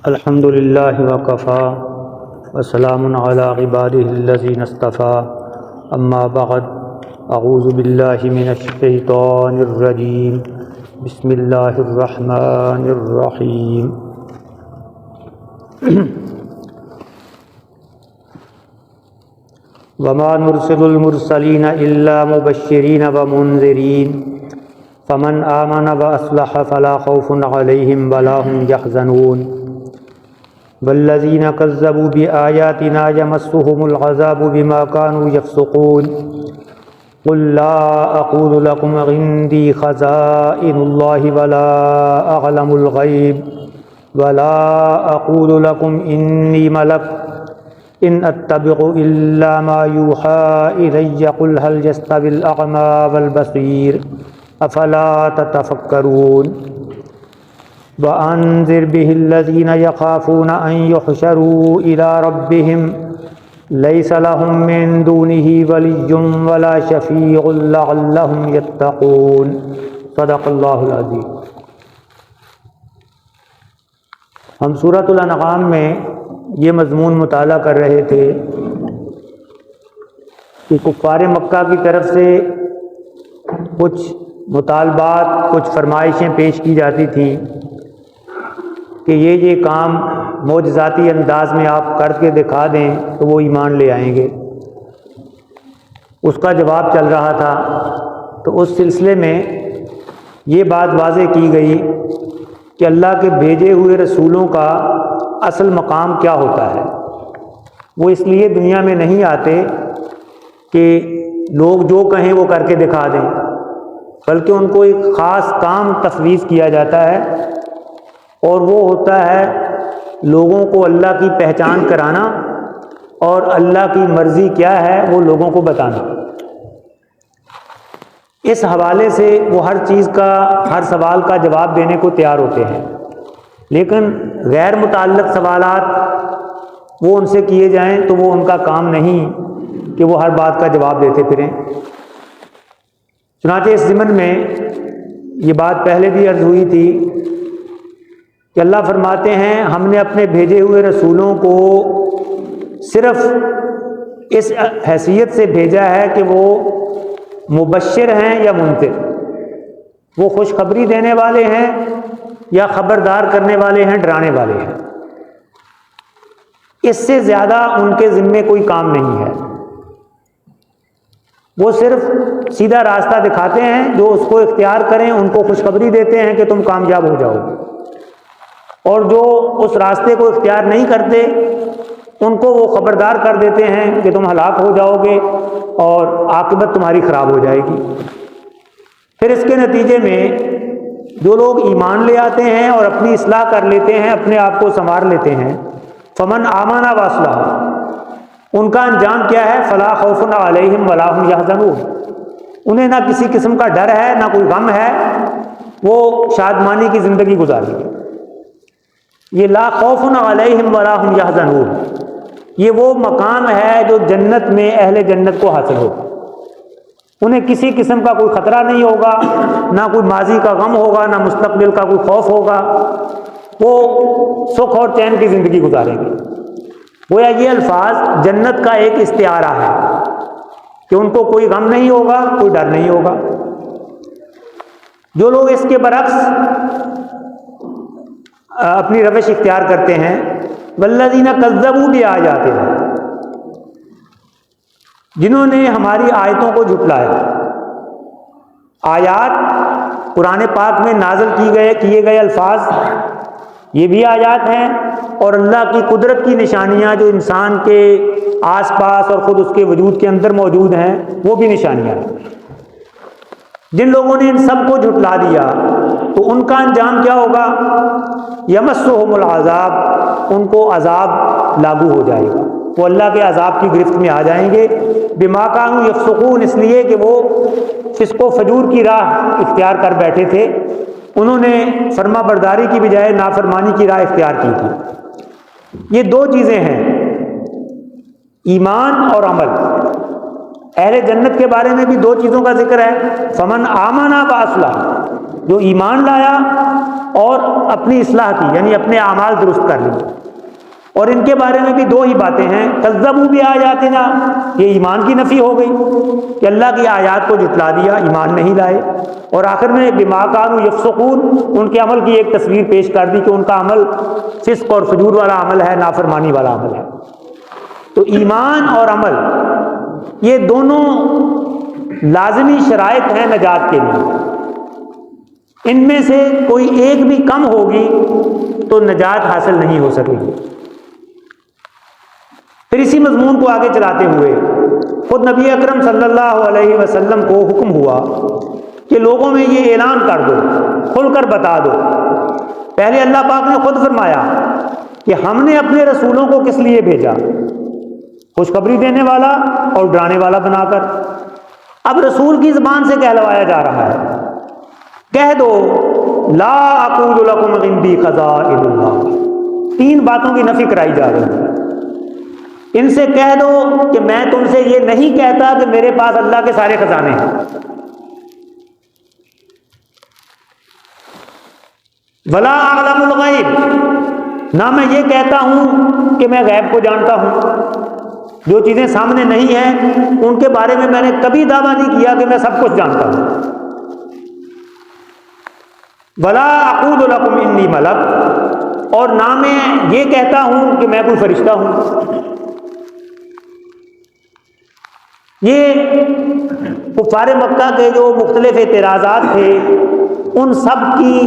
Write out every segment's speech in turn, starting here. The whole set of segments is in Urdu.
الحمد للہ وکفا وسلام علی عبادہ الذین اصطفا اما بعد اعوذ باللہ من الشیطان الرجیم بسم اللہ الرحمن الرحیم وما نرسل المرسلین الا مبشرین ومنذرین فمن آمن واصلح فلا خوف علیہم ولا هم يحزنون والذین کذبوا بآیاتنا یمسهم العذاب بما كانوا یفسقون قل لا اقول لكم عندي خزائن الله ولا اعلم الغیب ولا اقول لكم انی ملک ان اتبع الا ما يوحى الی قل هل يستوي الاعمى والبصیر افلا تتفکرون وأنذر به الذين يخافون أن يحشروا إلى ربهم ليس لهم من دونه ولي ولا شفيع لعلهم يتقون صدق اللہ العظیم۔ ہم سورۃ الانعام میں یہ مضمون مطالعہ کر رہے تھے کہ کفار مکہ کی طرف سے کچھ مطالبات، کچھ فرمائشیں پیش کی جاتی تھیں کہ یہ کام معجزاتی انداز میں آپ کر کے دکھا دیں تو وہ ایمان لے آئیں گے۔ اس کا جواب چل رہا تھا، تو اس سلسلے میں یہ بات واضح کی گئی کہ اللہ کے بھیجے ہوئے رسولوں کا اصل مقام کیا ہوتا ہے۔ وہ اس لیے دنیا میں نہیں آتے کہ لوگ جو کہیں وہ کر کے دکھا دیں، بلکہ ان کو ایک خاص کام تفویض کیا جاتا ہے، اور وہ ہوتا ہے لوگوں کو اللہ کی پہچان کرانا اور اللہ کی مرضی کیا ہے وہ لوگوں کو بتانا۔ اس حوالے سے وہ ہر چیز کا، ہر سوال کا جواب دینے کو تیار ہوتے ہیں، لیکن غیر متعلق سوالات وہ ان سے کیے جائیں تو وہ ان کا کام نہیں کہ وہ ہر بات کا جواب دیتے پھریں۔ چنانچہ اس ضمن میں یہ بات پہلے بھی عرض ہوئی تھی کہ اللہ فرماتے ہیں ہم نے اپنے بھیجے ہوئے رسولوں کو صرف اس حیثیت سے بھیجا ہے کہ وہ مبشر ہیں یا منذر، وہ خوشخبری دینے والے ہیں یا خبردار کرنے والے ہیں، ڈرانے والے ہیں۔ اس سے زیادہ ان کے ذمے کوئی کام نہیں ہے۔ وہ صرف سیدھا راستہ دکھاتے ہیں، جو اس کو اختیار کریں ان کو خوشخبری دیتے ہیں کہ تم کامیاب ہو جاؤ گے، اور جو اس راستے کو اختیار نہیں کرتے ان کو وہ خبردار کر دیتے ہیں کہ تم ہلاک ہو جاؤ گے اور عاقبت تمہاری خراب ہو جائے گی۔ پھر اس کے نتیجے میں جو لوگ ایمان لے آتے ہیں اور اپنی اصلاح کر لیتے ہیں، اپنے آپ کو سنوار لیتے ہیں، فمن آمن واصلح، ان کا انجام کیا ہے؟ فلا خوف علیہم ولا هم یحزنون، انہیں نہ کسی قسم کا ڈر ہے نہ کوئی غم ہے، وہ شادمانی کی زندگی گزاریں گے۔ یہ لا خوف علیہم ولا هم یحزنون، یہ وہ مقام ہے جو جنت میں اہل جنت کو حاصل ہوگا۔ انہیں کسی قسم کا کوئی خطرہ نہیں ہوگا، نہ کوئی ماضی کا غم ہوگا، نہ مستقبل کا کوئی خوف ہوگا، وہ سکھ اور چین کی زندگی گزاریں گے۔ گویا یہ الفاظ جنت کا ایک استعارہ ہے کہ ان کو کوئی غم نہیں ہوگا، کوئی ڈر نہیں ہوگا۔ جو لوگ اس کے برعکس اپنی روش اختیار کرتے ہیں، والذین کذبوا بآیاتنا، جنہوں نے ہماری آیتوں کو جھٹلایا۔ آیات قرآن پاک میں نازل کیے گئے الفاظ یہ بھی آیات ہیں، اور اللہ کی قدرت کی نشانیاں جو انسان کے آس پاس اور خود اس کے وجود کے اندر موجود ہیں وہ بھی نشانیاں ہیں۔ جن لوگوں نے ان سب کو جھٹلا دیا تو ان کا انجام کیا ہوگا؟ یمسہم العذاب، ان کو عذاب لاگو ہو جائے گا، وہ اللہ کے عذاب کی گرفت میں آ جائیں گے۔ بما کانوا یفسقون، اس لیے کہ وہ فسق و فجور کی راہ اختیار کر بیٹھے تھے، انہوں نے فرما برداری کی بجائے نافرمانی کی راہ اختیار کی تھی۔ یہ دو چیزیں ہیں، ایمان اور عمل۔ اہل جنت کے بارے میں بھی دو چیزوں کا ذکر ہے، فمن آمن واصلح، جو ایمان لایا اور اپنی اصلاح کی، یعنی اپنے اعمال درست کر لیے۔ اور ان کے بارے میں بھی دو ہی باتیں ہیں، کذبوا بآیاتنا، یہ ایمان کی نفی ہو گئی کہ اللہ کی آیات کو جھٹلا دیا، ایمان نہیں لائے، اور آخر میں بما کانوا یفسقون، ان کے عمل کی ایک تصویر پیش کر دی کہ ان کا عمل فسق اور فجور والا عمل ہے، نافرمانی والا عمل ہے۔ تو ایمان اور عمل یہ دونوں لازمی شرائط ہیں نجات کے لیے، ان میں سے کوئی ایک بھی کم ہوگی تو نجات حاصل نہیں ہو سکے گی۔ پھر اسی مضمون کو آگے چلاتے ہوئے خود نبی اکرم صلی اللہ علیہ وسلم کو حکم ہوا کہ لوگوں میں یہ اعلان کر دو، کھل کر بتا دو۔ پہلے اللہ پاک نے خود فرمایا کہ ہم نے اپنے رسولوں کو کس لیے بھیجا، خوشخبری دینے والا اور ڈرانے والا بنا کر۔ اب رسول کی زبان سے کہلوایا جا رہا ہے، کہہ دو لا اقول لکم عندی خزائن اللہ، تین باتوں کی نفی کرائی جا رہی ہے۔ ان سے کہہ دو کہ میں تم سے یہ نہیں کہتا کہ میرے پاس اللہ کے سارے خزانے ہیں، ولا اعلم الغیب، نہ میں یہ کہتا ہوں کہ میں غیب کو جانتا ہوں، جو چیزیں سامنے نہیں ہیں ان کے بارے میں نے کبھی دعویٰ نہیں کیا کہ میں سب کچھ جانتا ہوں۔ ولا اقول لکم انی ملک، اور نہ میں یہ کہتا ہوں کہ میں کوئی فرشتہ ہوں۔ یہ کفار مکہ کے جو مختلف اعتراضات تھے ان سب کی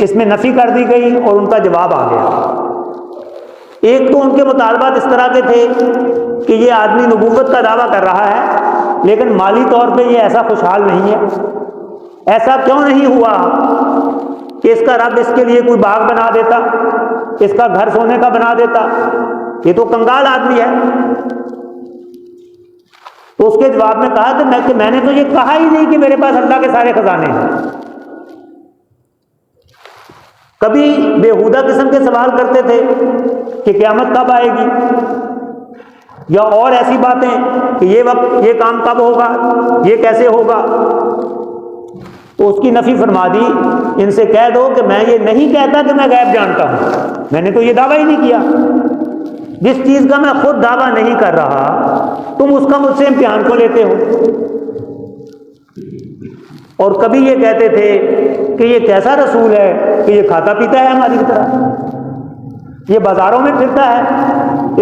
اس میں نفی کر دی گئی اور ان کا جواب آ گیا۔ ایک تو ان کے مطالبات اس طرح کے تھے کہ یہ آدمی نبوت کا دعویٰ کر رہا ہے لیکن مالی طور پہ یہ ایسا خوشحال نہیں ہے، ایسا کیوں نہیں ہوا کہ اس کا رب اس کے لیے کوئی باغ بنا دیتا، اس کا گھر سونے کا بنا دیتا، یہ تو کنگال آدمی ہے۔ تو اس کے جواب میں کہا کہ میں نے تو یہ کہا ہی نہیں کہ میرے پاس اللہ کے سارے خزانے ہیں۔ کبھی بےہودہ قسم کے سوال کرتے تھے کہ قیامت کب آئے گی، یا اور ایسی باتیں کہ یہ وقت، یہ کام کب ہوگا، یہ کیسے ہوگا۔ تو اس کی نفی فرما دی، ان سے کہہ دو کہ میں یہ نہیں کہتا کہ میں غیب جانتا ہوں، میں نے تو یہ دعویٰ ہی نہیں کیا۔ جس چیز کا میں خود دعویٰ نہیں کر رہا تم اس کا مجھ سے امتحان کو لیتے ہو۔ اور کبھی یہ کہتے تھے کہ یہ کیسا رسول ہے کہ یہ کھاتا پیتا ہے ہماری طرح، یہ بازاروں میں پھرتا ہے،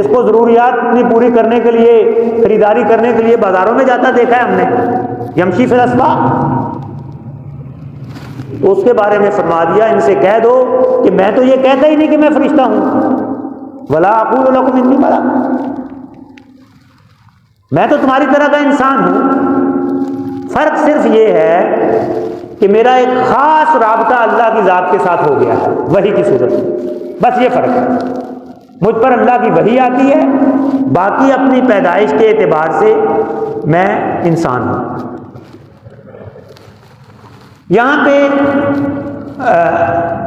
اس کو ضروریات اپنی پوری کرنے کے لیے، خریداری کرنے کے لیے بازاروں میں جاتا دیکھا ہے ہم نے، یمشی فی الاسواق۔ تو اس کے بارے میں فرما دیا ان سے کہہ دو کہ میں تو یہ کہتا ہی نہیں کہ میں فرشتہ ہوں، ولا اقول لکم انی ملک، میں تو تمہاری طرح کا انسان ہوں، فرق صرف یہ ہے کہ میرا ایک خاص رابطہ اللہ کی ذات کے ساتھ ہو گیا ہے وحی کی صورت میں، بس یہ فرق ہے۔ مجھ پر اللہ کی وحی آتی ہے، باقی اپنی پیدائش کے اعتبار سے میں انسان ہوں۔ یہاں پہ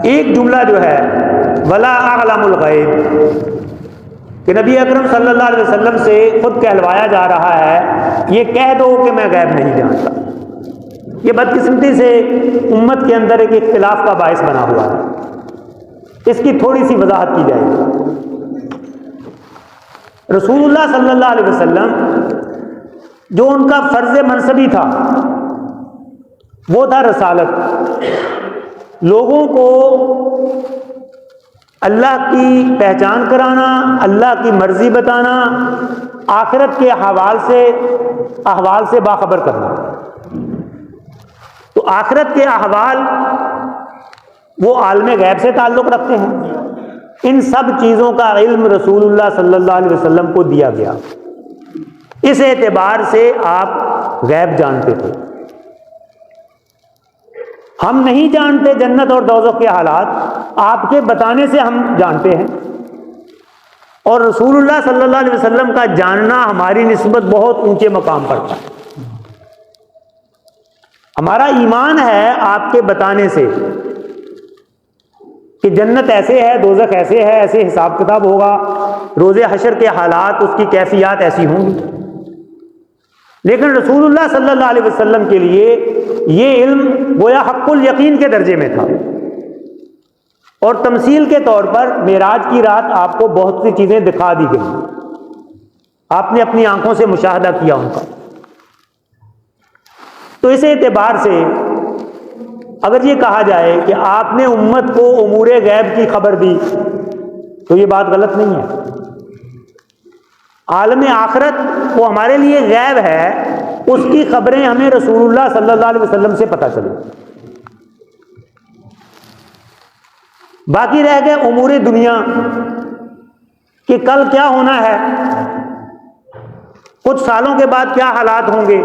ایک جملہ جو ہے ولا اعلم الغیب، کہ نبی اکرم صلی اللہ علیہ وسلم سے خود کہلوایا جا رہا ہے یہ کہہ دو کہ میں غیب نہیں جانتا، یہ بدقسمتی سے امت کے اندر ایک اختلاف کا باعث بنا ہوا ہے۔ اس کی تھوڑی سی وضاحت کی جائے گی۔ رسول اللہ صلی اللہ علیہ وسلم جو ان کا فرض منصبی تھا وہ تھا رسالت، لوگوں کو اللہ کی پہچان کرانا، اللہ کی مرضی بتانا، آخرت کے احوال سے باخبر کرنا۔ تو آخرت کے احوال وہ عالم غیب سے تعلق رکھتے ہیں، ان سب چیزوں کا علم رسول اللہ صلی اللہ علیہ وسلم کو دیا گیا، اس اعتبار سے آپ غیب جانتے تھے۔ ہم نہیں جانتے جنت اور دوزخ کے حالات، آپ کے بتانے سے ہم جانتے ہیں، اور رسول اللہ صلی اللہ علیہ وسلم کا جاننا ہماری نسبت بہت اونچے مقام پر تھا۔ ہمارا ایمان ہے آپ کے بتانے سے کہ جنت ایسے ہے، دوزخ ایسے ہے، ایسے حساب کتاب ہوگا، روز حشر کے حالات، اس کی کیفیات ایسی ہوں گی۔ لیکن رسول اللہ صلی اللہ علیہ وسلم کے لیے یہ علم گویا حق الیقین کے درجے میں تھا، اور تمثیل کے طور پر معراج کی رات آپ کو بہت سی چیزیں دکھا دی گئی، آپ نے اپنی آنکھوں سے مشاہدہ کیا ان کا۔ تو اس اعتبار سے اگر یہ کہا جائے کہ آپ نے امت کو امور غیب کی خبر دی تو یہ بات غلط نہیں ہے۔ عالم آخرت وہ ہمارے لیے غیب ہے، اس کی خبریں ہمیں رسول اللہ صلی اللہ علیہ وسلم سے پتہ چلیں۔ باقی رہ گئے امور دنیا کہ کل کیا ہونا ہے، کچھ سالوں کے بعد کیا حالات ہوں گے،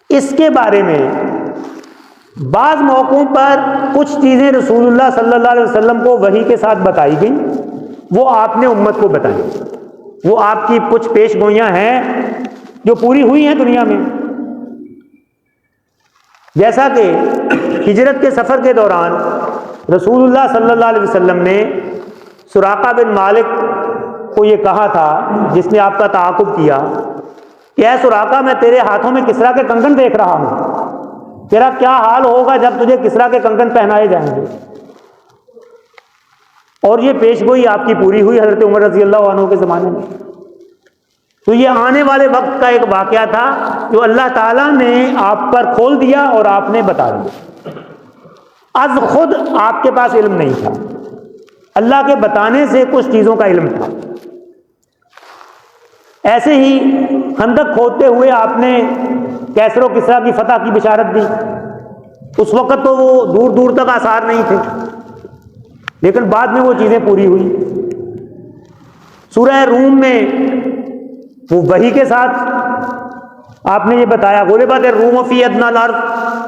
اس کے بارے میں بعض موقعوں پر کچھ چیزیں رسول اللہ صلی اللہ علیہ وسلم کو وحی کے ساتھ بتائی گئیں، وہ آپ نے امت کو بتائیں، وہ آپ کی کچھ پیش گوئیاں ہیں جو پوری ہوئی ہیں دنیا میں۔ جیسا کہ ہجرت کے سفر کے دوران رسول اللہ صلی اللہ علیہ وسلم نے سراقہ بن مالک کو یہ کہا تھا، جس نے آپ کا تعاقب کیا کہ اے سراقہ، میں تیرے ہاتھوں میں کسریٰ کے کنگن دیکھ رہا ہوں، تیرا کیا حال ہوگا جب تجھے کسریٰ کے کنگن پہنائے جائیں گے۔ اور یہ پیش گوئی آپ کی پوری ہوئی حضرت عمر رضی اللہ عنہ کے زمانے میں۔ تو یہ آنے والے وقت کا ایک واقعہ تھا جو اللہ تعالیٰ نے آپ پر کھول دیا اور آپ نے بتا دیا، از خود آپ کے پاس علم نہیں تھا، اللہ کے بتانے سے کچھ چیزوں کا علم تھا۔ ایسے ہی خندق کھودتے ہوئے آپ نے کیسر و کسریٰ کی فتح کی بشارت دی۔ اس وقت تو وہ دور دور تک آثار نہیں تھے، لیکن بعد میں وہ چیزیں پوری ہوئی۔ سورہ روم میں وہ وحی کے ساتھ آپ نے یہ بتایا، غلبت الروم فی ادنی الارض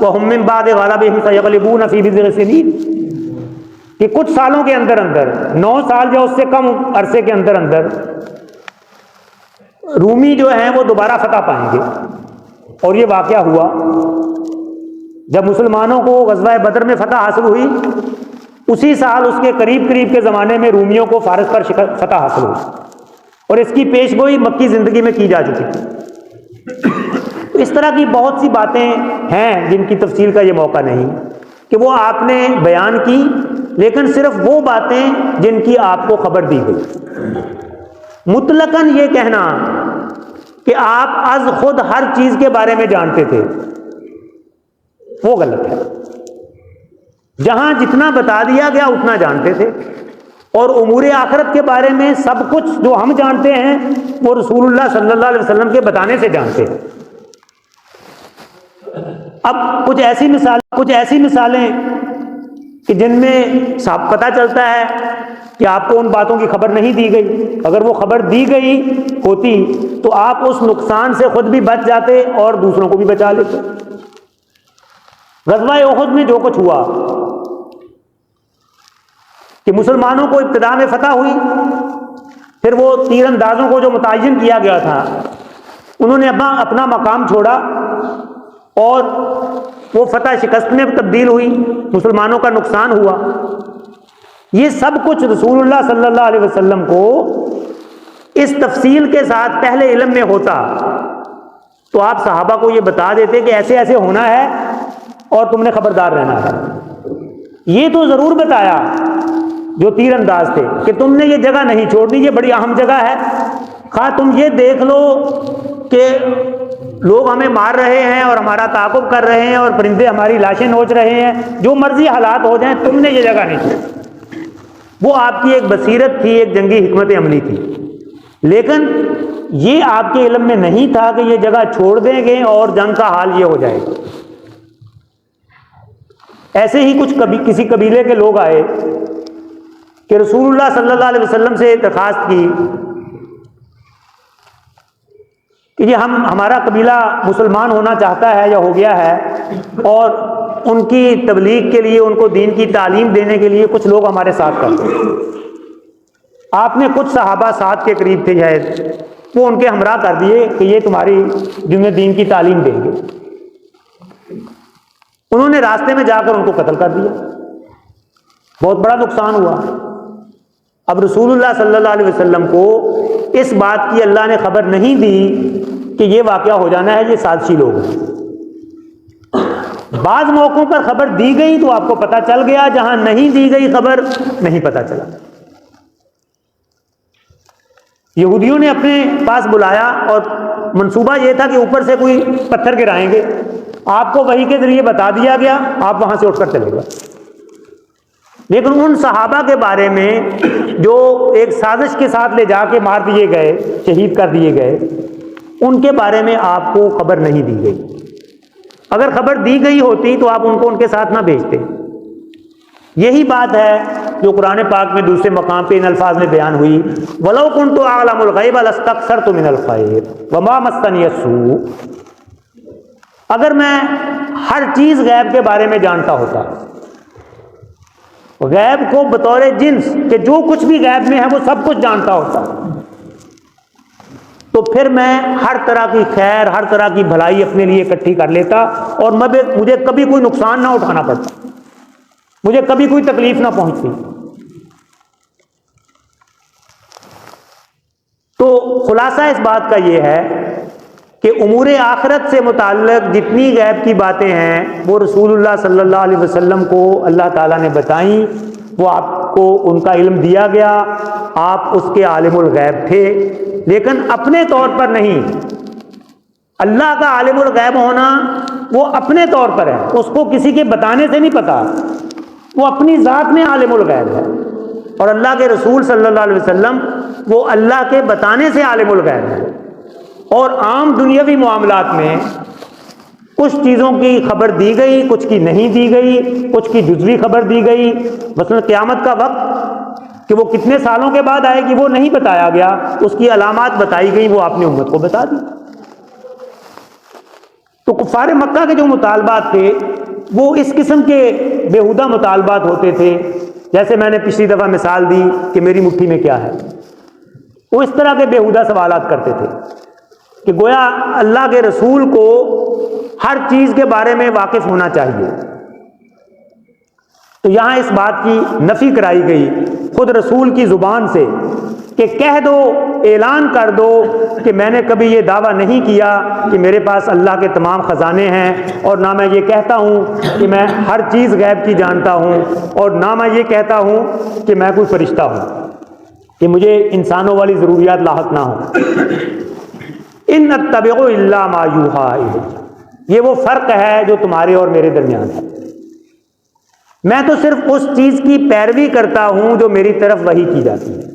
وہم من بعد غلبہم سیغلبون فی بضع سنین، کہ کچھ سالوں کے اندر اندر، 9 سال یا اس سے کم عرصے کے اندر اندر رومی جو ہیں وہ دوبارہ فتح پائیں گے۔ اور یہ واقعہ ہوا جب مسلمانوں کو غزوہ بدر میں فتح حاصل ہوئی، اسی سال اس کے قریب قریب کے زمانے میں رومیوں کو فارس پر فتح حاصل ہوئی، اور اس کی پیش گوئی مکی زندگی میں کی جا چکی تھی۔ اس طرح کی بہت سی باتیں ہیں جن کی تفصیل کا یہ موقع نہیں کہ وہ آپ نے بیان کی، لیکن صرف وہ باتیں جن کی آپ کو خبر دی گئی۔ مطلقاً یہ کہنا کہ آپ از خود ہر چیز کے بارے میں جانتے تھے، وہ غلط ہے۔ جہاں جتنا بتا دیا گیا اتنا جانتے تھے، اور امور آخرت کے بارے میں سب کچھ جو ہم جانتے ہیں وہ رسول اللہ صلی اللہ علیہ وسلم کے بتانے سے جانتے ہیں۔ اب کچھ ایسی مثالیں کہ جن میں صاف پتہ چلتا ہے کہ آپ کو ان باتوں کی خبر نہیں دی گئی، اگر وہ خبر دی گئی ہوتی تو آپ اس نقصان سے خود بھی بچ جاتے اور دوسروں کو بھی بچا لیتے۔ غزوہ احد میں جو کچھ ہوا کہ مسلمانوں کو ابتدا میں فتح ہوئی، پھر وہ تیر اندازوں کو جو متعین کیا گیا تھا انہوں نے اپنا مقام چھوڑا، اور وہ فتح شکست میں تبدیل ہوئی، مسلمانوں کا نقصان ہوا۔ یہ سب کچھ رسول اللہ صلی اللہ علیہ وسلم کو اس تفصیل کے ساتھ پہلے علم میں ہوتا تو آپ صحابہ کو یہ بتا دیتے کہ ایسے ایسے ہونا ہے اور تم نے خبردار رہنا ہے۔ یہ تو ضرور بتایا جو تیر انداز تھے کہ تم نے یہ جگہ نہیں چھوڑنی، یہ بڑی اہم جگہ ہے، خواہ تم یہ دیکھ لو کہ لوگ ہمیں مار رہے ہیں اور ہمارا تعاقب کر رہے ہیں اور پرندے ہماری لاشیں نوچ رہے ہیں، جو مرضی حالات ہو جائیں تم نے یہ جگہ نہیں چھوڑی۔ وہ آپ کی ایک بصیرت تھی، ایک جنگی حکمت عملی تھی، لیکن یہ آپ کے علم میں نہیں تھا کہ یہ جگہ چھوڑ دیں گے اور جنگ کا حال یہ ہو جائے گا۔ ایسے ہی کسی قبیلے کے لوگ آئے کہ رسول اللہ صلی اللہ علیہ وسلم سے درخواست کی کہ یہ ہمارا قبیلہ مسلمان ہونا چاہتا ہے یا ہو گیا ہے، اور ان کی تبلیغ کے لیے، ان کو دین کی تعلیم دینے کے لیے کچھ لوگ ہمارے ساتھ کرتے ہیں۔ آپ نے کچھ صحابہ ساتھ کے قریب تھے شاید، وہ ان کے ہمراہ کر دیے کہ یہ تمہاری جنہیں دین کی تعلیم دیں گے۔ انہوں نے راستے میں جا کر ان کو قتل کر دیا، بہت بڑا نقصان ہوا۔ اب رسول اللہ صلی اللہ علیہ وسلم کو اس بات کی اللہ نے خبر نہیں دی کہ یہ واقعہ ہو جانا ہے، یہ سازشی لوگ ہیں۔ بعض موقعوں پر خبر دی گئی تو آپ کو پتہ چل گیا، جہاں نہیں دی گئی خبر نہیں پتہ چلا۔ یہودیوں نے اپنے پاس بلایا اور منصوبہ یہ تھا کہ اوپر سے کوئی پتھر گرائیں گے، آپ کو وحی کے ذریعے بتا دیا گیا، آپ وہاں سے اٹھ کر چلے گئے۔ لیکن ان صحابہ کے بارے میں جو ایک سازش کے ساتھ لے جا کے مار دیے گئے، شہید کر دیے گئے، ان کے بارے میں آپ کو خبر نہیں دی گئی۔ اگر خبر دی گئی ہوتی تو آپ ان کو ان کے ساتھ نہ بھیجتے۔ یہی بات ہے جو قرآن پاک میں دوسرے مقام پہ ان الفاظ میں بیان ہوئی، وَلَوْ كُنْتُ أَعْلَمُ الْغَيْبَ لَاسْتَكْثَرْتُ مِنَ الْخَيْرِ وَمَا مَسَّنِيَ السُّوءُ۔ اگر میں ہر چیز غیب کے بارے میں جانتا ہوتا، غیب کو بطور جنس کہ جو کچھ بھی غیب میں ہے وہ سب کچھ جانتا ہوتا، تو پھر میں ہر طرح کی خیر، ہر طرح کی بھلائی اپنے لیے اکٹھی کر لیتا اور مجھے کبھی کوئی نقصان نہ اٹھانا پڑتا، مجھے کبھی کوئی تکلیف نہ پہنچتی۔ تو خلاصہ اس بات کا یہ ہے کہ امور آخرت سے متعلق جتنی غیب کی باتیں ہیں وہ رسول اللہ صلی اللہ علیہ وسلم کو اللہ تعالیٰ نے بتائیں، وہ آپ کو ان کا علم دیا گیا، آپ اس کے عالم الغیب تھے، لیکن اپنے طور پر نہیں۔ اللہ کا عالم الغیب ہونا وہ اپنے طور پر ہے، اس کو کسی کے بتانے سے نہیں پتا، وہ اپنی ذات میں عالم الغیب ہے، اور اللہ کے رسول صلی اللہ علیہ وسلم وہ اللہ کے بتانے سے عالم الغیب ہے۔ اور عام دنیاوی معاملات میں کچھ چیزوں کی خبر دی گئی، کچھ کی نہیں دی گئی، کچھ کی جزوی خبر دی گئی، مثلا قیامت کا وقت کہ وہ کتنے سالوں کے بعد آئے گی وہ نہیں بتایا گیا، اس کی علامات بتائی گئی، وہ آپ نے امت کو بتا دی۔ تو کفار مکہ کے جو مطالبات تھے وہ اس قسم کے بیہودہ مطالبات ہوتے تھے، جیسے میں نے پچھلی دفعہ مثال دی کہ میری مٹھی میں کیا ہے، وہ اس طرح کے بیہودہ سوالات کرتے تھے کہ گویا اللہ کے رسول کو ہر چیز کے بارے میں واقف ہونا چاہیے۔ تو یہاں اس بات کی نفی کرائی گئی خود رسول کی زبان سے کہ کہہ دو، اعلان کر دو کہ میں نے کبھی یہ دعویٰ نہیں کیا کہ میرے پاس اللہ کے تمام خزانے ہیں، اور نہ میں یہ کہتا ہوں کہ میں ہر چیز غیب کی جانتا ہوں، اور نہ میں یہ کہتا ہوں کہ میں کوئی فرشتہ ہوں کہ مجھے انسانوں والی ضروریات لاحق نہ ہوں۔ ان اتبع الا ما یوحی الی، یہ وہ فرق ہے جو تمہارے اور میرے درمیان ہے، میں تو صرف اس چیز کی پیروی کرتا ہوں جو میری طرف وحی کی جاتی ہے،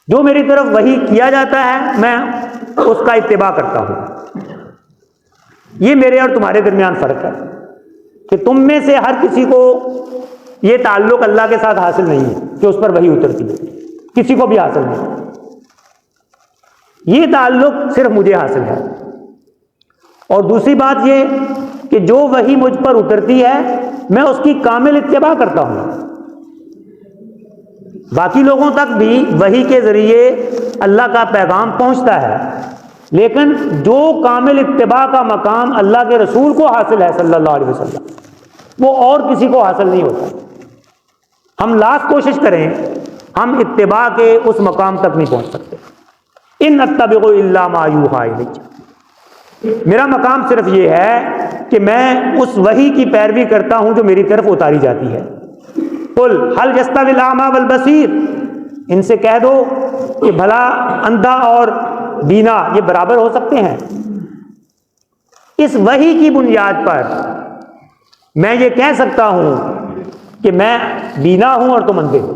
جو میری طرف وحی کیا جاتا ہے میں اس کا اتباع کرتا ہوں۔ یہ میرے اور تمہارے درمیان فرق ہے کہ تم میں سے ہر کسی کو یہ تعلق اللہ کے ساتھ حاصل نہیں ہے کہ اس پر وحی اترتی ہے، کسی کو بھی حاصل نہیں، یہ تعلق صرف مجھے حاصل ہے۔ اور دوسری بات یہ کہ جو وحی مجھ پر اترتی ہے میں اس کی کامل اتباع کرتا ہوں۔ باقی لوگوں تک بھی وحی کے ذریعے اللہ کا پیغام پہنچتا ہے، لیکن جو کامل اتباع کا مقام اللہ کے رسول کو حاصل ہے صلی اللہ علیہ وسلم، وہ اور کسی کو حاصل نہیں ہوتا۔ ہم لاکھ کوشش کریں، ہم اتباع کے اس مقام تک نہیں پہنچ سکتے۔ ان اتبع الا ما یوحی الی، میرا مقام صرف یہ ہے کہ میں اس وحی کی پیروی کرتا ہوں جو میری طرف اتاری جاتی ہے۔ قل هل یستوی الاعمی والبصیر، ان سے کہہ دو کہ بھلا اندھا اور بینا یہ برابر ہو سکتے ہیں؟ اس وحی کی بنیاد پر میں یہ کہہ سکتا ہوں کہ میں بینا ہوں اور تم اندھے ہو،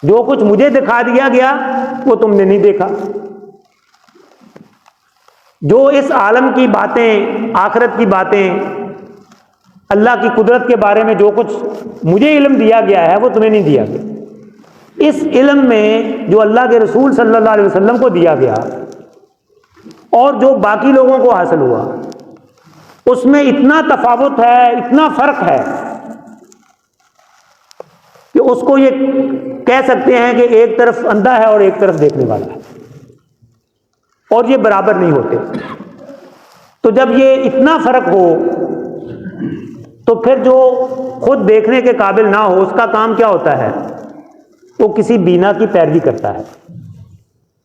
جو کچھ مجھے دکھا دیا گیا وہ تم نے نہیں دیکھا، جو اس عالم کی باتیں، آخرت کی باتیں، اللہ کی قدرت کے بارے میں جو کچھ مجھے علم دیا گیا ہے وہ تمہیں نہیں دیا گیا۔ اس علم میں جو اللہ کے رسول صلی اللہ علیہ وسلم کو دیا گیا اور جو باقی لوگوں کو حاصل ہوا، اس میں اتنا تفاوت ہے، اتنا فرق ہے کہ اس کو یہ کہہ سکتے ہیں کہ ایک طرف اندھا ہے اور ایک طرف دیکھنے والا ہے، اور یہ برابر نہیں ہوتے۔ تو جب یہ اتنا فرق ہو تو پھر جو خود دیکھنے کے قابل نہ ہو اس کا کام کیا ہوتا ہے؟ وہ کسی بینا کی پیروی کرتا ہے،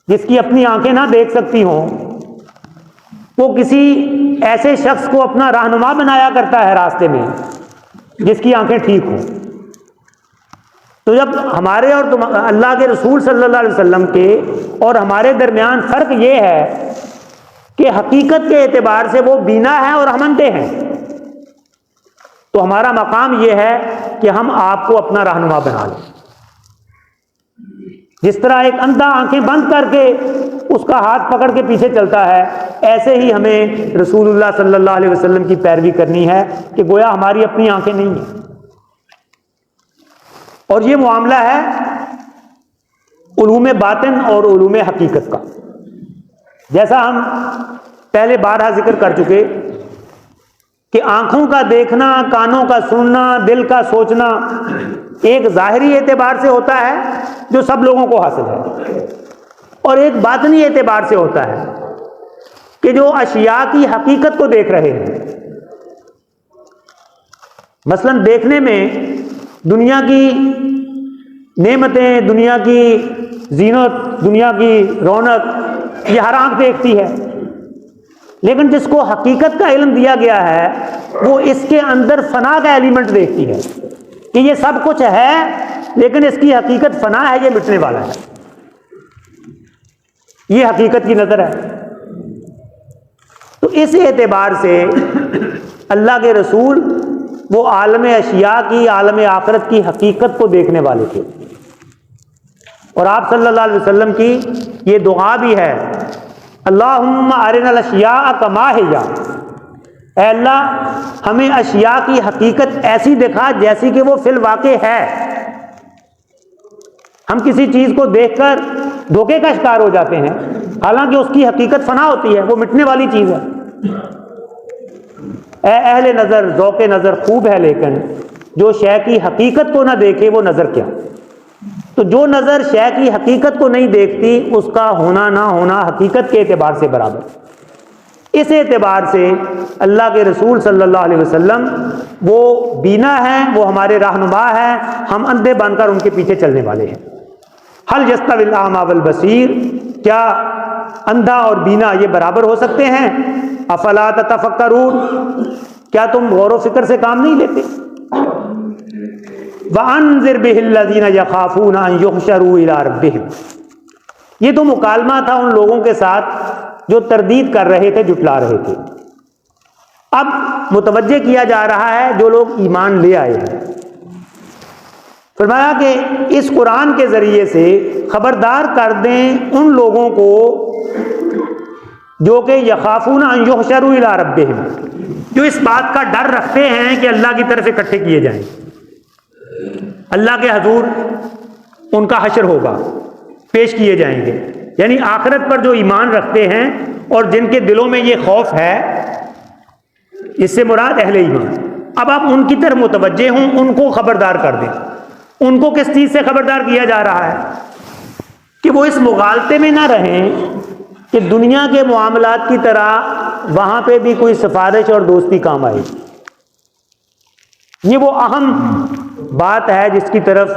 جس کی اپنی آنکھیں نہ دیکھ سکتی ہوں وہ کسی ایسے شخص کو اپنا رہنما بنایا کرتا ہے راستے میں جس کی آنکھیں ٹھیک ہوں۔ تو جب ہمارے اور اللہ کے رسول صلی اللہ علیہ وسلم کے اور ہمارے درمیان فرق یہ ہے کہ حقیقت کے اعتبار سے وہ بینا ہے اور ہم اندھے ہیں، تو ہمارا مقام یہ ہے کہ ہم آپ کو اپنا رہنما بنا لیں۔ جس طرح ایک اندھا آنکھیں بند کر کے اس کا ہاتھ پکڑ کے پیچھے چلتا ہے، ایسے ہی ہمیں رسول اللہ صلی اللہ علیہ وسلم کی پیروی کرنی ہے کہ گویا ہماری اپنی آنکھیں نہیں ہیں۔ اور یہ معاملہ ہے علوم باطن اور علوم حقیقت کا۔ جیسا ہم پہلے بارہا ذکر کر چکے کہ آنکھوں کا دیکھنا، کانوں کا سننا، دل کا سوچنا ایک ظاہری اعتبار سے ہوتا ہے جو سب لوگوں کو حاصل ہے، اور ایک باطنی اعتبار سے ہوتا ہے کہ جو اشیاء کی حقیقت کو دیکھ رہے ہیں۔ مثلا دیکھنے میں دنیا کی نعمتیں، دنیا کی زینت، دنیا کی رونق یہ ہر آنکھ دیکھتی ہے، لیکن جس کو حقیقت کا علم دیا گیا ہے وہ اس کے اندر فنا کا ایلیمنٹ دیکھتی ہے کہ یہ سب کچھ ہے لیکن اس کی حقیقت فنا ہے، یہ مٹنے والا ہے۔ یہ حقیقت کی نظر ہے۔ تو اس اعتبار سے اللہ کے رسول وہ عالم اشیاء کی، عالم آخرت کی حقیقت کو دیکھنے والے تھے، اور آپ صلی اللہ علیہ وسلم کی یہ دعا بھی ہے، اللہم ارنا الاشیاء کما ہی، اے اللہ ہمیں اشیاء کی حقیقت ایسی دکھا جیسی کہ وہ فی الواقع ہے۔ ہم کسی چیز کو دیکھ کر دھوکے کا شکار ہو جاتے ہیں، حالانکہ اس کی حقیقت فنا ہوتی ہے، وہ مٹنے والی چیز ہے۔ اے اہل نظر، ذوق نظر خوب ہے لیکن جو شے کی حقیقت کو نہ دیکھے وہ نظر کیا۔ تو جو نظر شے کی حقیقت کو نہیں دیکھتی اس کا ہونا نہ ہونا حقیقت کے اعتبار سے برابر۔ اس اعتبار سے اللہ کے رسول صلی اللہ علیہ وسلم وہ بینا ہیں، وہ ہمارے رہنما ہیں، ہم اندھے بن کر ان کے پیچھے چلنے والے ہیں۔ حل یستوی الاعمی والبصیر، کیا اندھا اور بینا یہ برابر ہو سکتے ہیں؟ افلا تتفکرون، کیا تم غور و فکر سے کام نہیں لیتے؟ وَأَنذِرْ بِهِ الَّذِينَ يَخَافُونَ أَن يُحْشَرُوا إِلَىٰ رَبِّهِمْ، یہ تو مکالمہ تھا ان لوگوں کے ساتھ جو تردید کر رہے تھے، جھٹلا رہے تھے۔ اب متوجہ کیا جا رہا ہے جو لوگ ایمان لے آئے ہیں۔ فرمایا کہ اس قرآن کے ذریعے سے خبردار کر دیں ان لوگوں کو جو کہ یخافون ان یحشروا الی ربہم، جو اس بات کا ڈر رکھتے ہیں کہ اللہ کی طرف اکٹھے کیے جائیں، اللہ کے حضور ان کا حشر ہوگا، پیش کیے جائیں گے۔ یعنی آخرت پر جو ایمان رکھتے ہیں اور جن کے دلوں میں یہ خوف ہے، اس سے مراد اہل ایمان۔ اب آپ ان کی طرف متوجہ ہوں، ان کو خبردار کر دیں۔ ان کو کس چیز سے خبردار کیا جا رہا ہے؟ کہ وہ اس مغالطے میں نہ رہیں کہ دنیا کے معاملات کی طرح وہاں پہ بھی کوئی سفارش اور دوستی کام آئے گی۔ یہ وہ اہم بات ہے جس کی طرف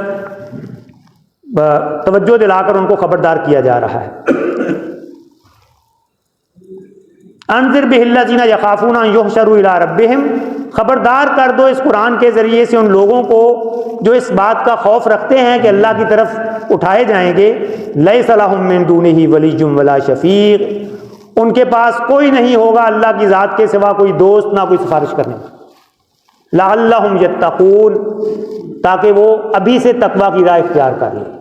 توجہ دلا کر ان کو خبردار کیا جا رہا ہے۔ انذر بہ الذین یخافون ان یحشروا الی ربہم، خبردار کر دو اس قرآن کے ذریعے سے ان لوگوں کو جو اس بات کا خوف رکھتے ہیں کہ اللہ کی طرف اٹھائے جائیں گے۔ لیس لہم من دونہ ولی ولا شفیع، ان کے پاس کوئی نہیں ہوگا اللہ کی ذات کے سوا کوئی دوست، نہ کوئی سفارش کرنے والا۔ لعلہم یتقون، تاکہ وہ ابھی سے تقوی کی راہ اختیار کر لیں،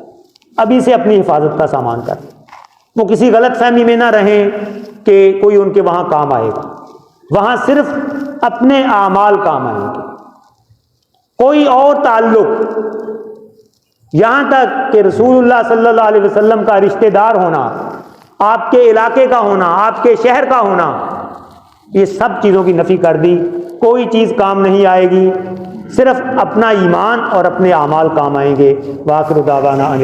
ابھی سے اپنی حفاظت کا سامان کر لیں، وہ کسی غلط فہمی میں نہ رہیں کہ کوئی ان کے وہاں کام آئے گا۔ وہاں صرف اپنے اعمال کام آئیں گے، کوئی اور تعلق، یہاں تک کہ رسول اللہ صلی اللہ علیہ وسلم کا رشتہ دار ہونا، آپ کے علاقے کا ہونا، آپ کے شہر کا ہونا، یہ سب چیزوں کی نفی کر دی۔ کوئی چیز کام نہیں آئے گی، صرف اپنا ایمان اور اپنے اعمال کام آئیں گے۔ وآخر دعوانا